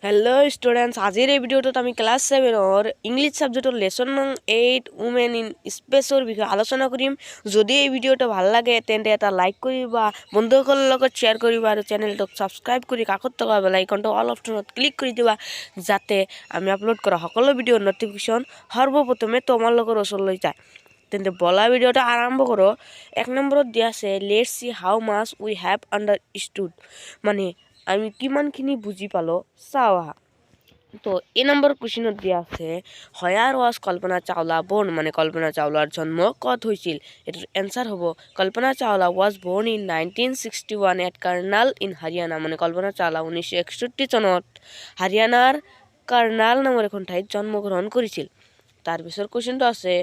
Hello students आजिर এই ভিডিওটোত আমি class 7 और इंग्लिश সাবজেক্টৰ লেসন নং 8 উমেন ইন স্পেসৰ বিষয়ে আলোচনা কৰিম। যদি এই ভিডিওটো ভাল লাগে তেন্তে এটা লাইক কৰিবা, বন্ধুসকলৰ লগত শ্বেয়াৰ কৰিবা আৰু চেনেলটোক সাবস্ক্ৰাইব কৰি কাষত থকা বেল আইকনটো অল অপচনত ক্লিক কৰি দিবা যাতে আমি আপলোড কৰা সকলো ভিডিওৰ নটিফিকেশন সৰ্বপ্ৰথমে তোমালোকৰ ওচৰলৈ যায়। তেন্তে বলা ভিডিওটা আৰম্ভ কৰো। 1 নম্বৰত দিয়া আছে let's see how mass we have আন্ডাৰস্টুড, মানে আমি কিমানখিনি বুজি পালো চাও। তো এই নম্বৰ কোৱেশ্চনত দিয়া আছে where was Kalpana Chawla born, মানে কল্পনা চাওলাৰ জন্ম কত হৈছিল। এটাৰ এনসাৰ হ'ব Kalpana Chawla was born in 1961 at Karnal in Haryana, মানে কল্পনা চাওলা 1961 চনত হাৰিয়ানাৰ কাৰ্নাল নামৰ এখন ঠাইত জন্মগ্ৰহণ কৰিছিল। তাৰ পিছৰ কোৱেশ্চনটো আছে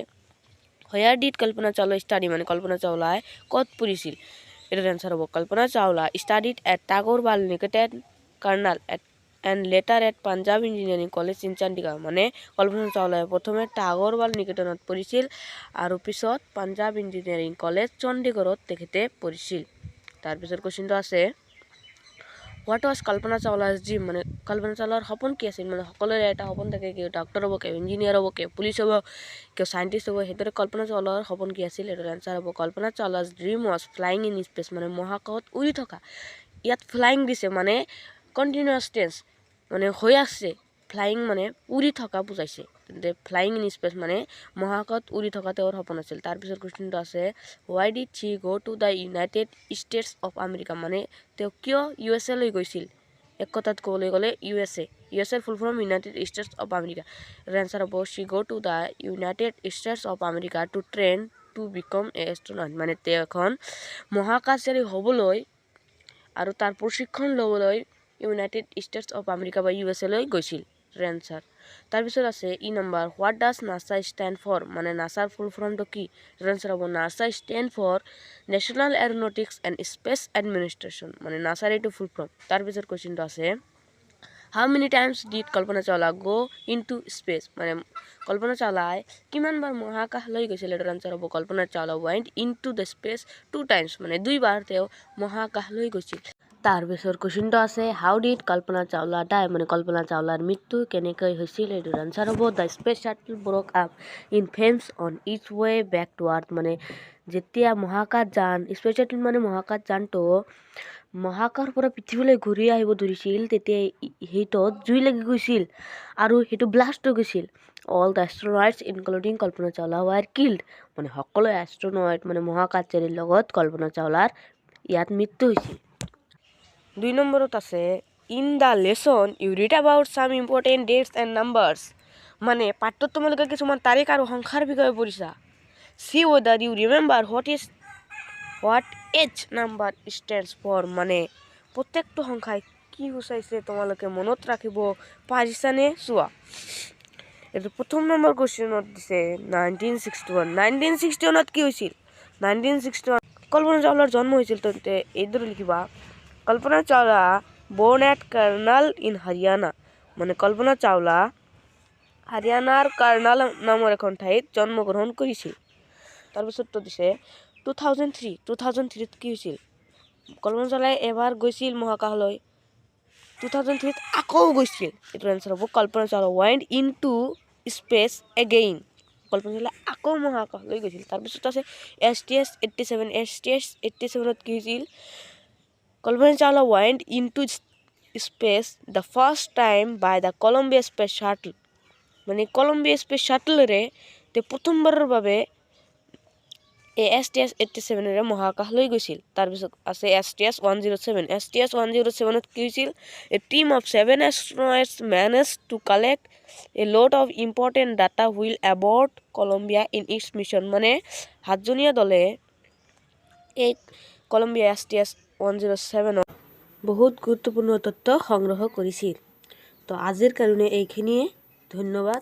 where did Kalpana Chawla study, মানে কল্পনা চাওলাই কত পঢ়িছিল। এটার এনসার হ'ব Kalpana Chawla studied at Tagore Bal Niketan, Karnal and later at Punjab Engineering College in Chandigarh, মানে কল্পনা চাওলাই প্ৰথমে টাগৰ বাল নিকেতনত পঢ়িছিল আৰু পিছত পাঞ্জাব ইঞ্জিনিয়াৰিং কলেজ চণ্ডীগড়ত তেখেতে পঢ়িছিল। তাৰপিছত কোৱেশ্চনটো আছে হোৱাট ৱাজ কল্পনা চাওলাৰ ড্ৰিম, মানে কল্পনা চাওলাৰ সপোন কি আছিল। মানে সকলোৰে এটা সপোন থাকে, কেউ ডক্টৰ হ'ব, কেউ ইঞ্জিনিয়াৰ হ'ব, কেউ পুলিচ হ'ব, কেউ সাইণ্টিষ্ট হ'ব। সেইদৰে কল্পনা চাওলাৰ সপোন কি আছিল। এটাৰ এনসাৰ হ'ব কল্পনা চাওলাৰ dream was flying in space, মানে মহাকাশত উৰি থকা। ইয়াত ফ্লাইং দিছে মানে কণ্টিনিউয়াছ টেন্স, মানে হৈ আছে। ফ্লাইং মানে উৰি থকা বুজাইছে, তেন্তে ফ্লাইং ইন স্পেচ মানে মহাকাশত উৰি থকা তেওঁৰ সপোন আছিল। তাৰপিছত কুৱেশ্যনটো আছে হোৱাই did Shi go' to the United States of America, মানে তেওঁ কিয় USA লৈ গৈছিল। এক কথাত ক'বলৈ গ'লে USA full form United States of America. Answer হ'ব she go' to the United States of America to train to become a astronaut, মানে তেওঁ এখন মহাকাশচাৰী হ'বলৈ আৰু তাৰ প্ৰশিক্ষণ ল'বলৈ ইউনাইটেড ষ্টেটছ অফ আমেৰিকা বা USA লৈ গৈছিল। এনসাৰ তাৰপিছত আছে number what does NASA stand for, মানে নাছাৰ ফুল ফৰ্মটো কি। এনসাৰ হ'ব NASA stand for National Aeronautics and Space Administration, মানে নাছাৰ এইটো ফুল ফৰ্ম। তাৰপিছত কুৱেশ্যনটো আছে হাউ many times did Kalpana Chawla গ' ইন টু স্পেচ, মানে কল্পনা চাওলাই কিমানবাৰ মহাকাশলৈ গৈছিল। এটাৰ এনসাৰ হ'ব Kalpana Chawla went into the space 2 times, মানে 2বাৰ তেওঁ মহাকাশলৈ গৈছিল। তাৰপিছৰ কুৱেশ্যনটো আছে হাউ ডিড কল্পনা চাওলা ডাই, মানে কল্পনা চাওলাৰ মৃত্যু কেনেকৈ হৈছিল। এইটোৰ এনসাৰ হ'ব the space shuttle broke up in flames on its way back to earth, মানে যেতিয়া মহাকাশযান স্পেচ শ্বাটল মানে মহাকাশযানটো মহাকাশৰ পৰা পৃথিৱীলৈ ঘূৰি আহিব ধৰিছিল, তেতিয়া সেইটোত জুই লাগি গৈছিল আৰু সেইটো ব্লাষ্ট হৈ গৈছিল। All the astronauts including Kalpana Chawla were killed, মানে সকলো এষ্ট্ৰনইট মানে মহাকাশচাৰীৰ লগত কল্পনা চাওলাৰ ইয়াত মৃত্যু হৈছিল। 2 নম্বৰত আছে in the lesson you read about some important dates and numbers, মানে পাঠটোত তোমালোকে কিছুমান তাৰিখ আৰু সংখ্যাৰ বিষয়ে পঢ়িছা। See whether you remember what each number stands for, মানে প্ৰত্যেকটো সংখ্যাই কি সূচাইছে তোমালোকে মনত ৰাখিব পাৰিছানে চোৱা। এইটো প্ৰথম নম্বৰ কুৱেশ্যনত দিছে 1961 কি হৈছিল। 1961 কল্পনা চাওলাৰ জন্ম হৈছিল, তেন্তে এইদৰে লিখিবা Kalpana Chawla born at Karnal in Haryana, মানে কল্পনা চাওলা হাৰিয়ানাৰ কাৰ্নাল নামৰ এখন ঠাইত জন্মগ্ৰহণ কৰিছিল। তাৰপিছততো দিছে 2003 কি হৈছিল। কল্পনা চাওলাই এবাৰ গৈছিল মহাকাশলৈ, 2003 আকৌ গৈছিল। এইটো এনসাৰ হ'ব Kalpana Chawla went into space again, Kalpana Chawla আকৌ মহাকাশলৈ গৈছিল। তাৰপিছত আছে STS 87 কি হৈছিল। Kalpana Chawla went into space the first time by the Columbia space shuttle, মানে কলম্বিয়া স্পেচ শ্বাটলেৰে তেওঁ প্ৰথমবাৰৰ বাবে STS 87ৰে মহাকাশলৈ গৈছিল। তাৰপিছত আছে STS 107 কি হৈছিল। এ team of 7 astronauts managed to collect a lot of important data while aboard Columbia in its mission, মানে 7জনীয়া দলে এই কলম্বিয়া STS 107 বহুত গুৰুত্বপূৰ্ণ তথ্য সংগ্ৰহ কৰিছিল। তো আজিৰ কাৰণে এইখিনিয়ে, ধন্যবাদ।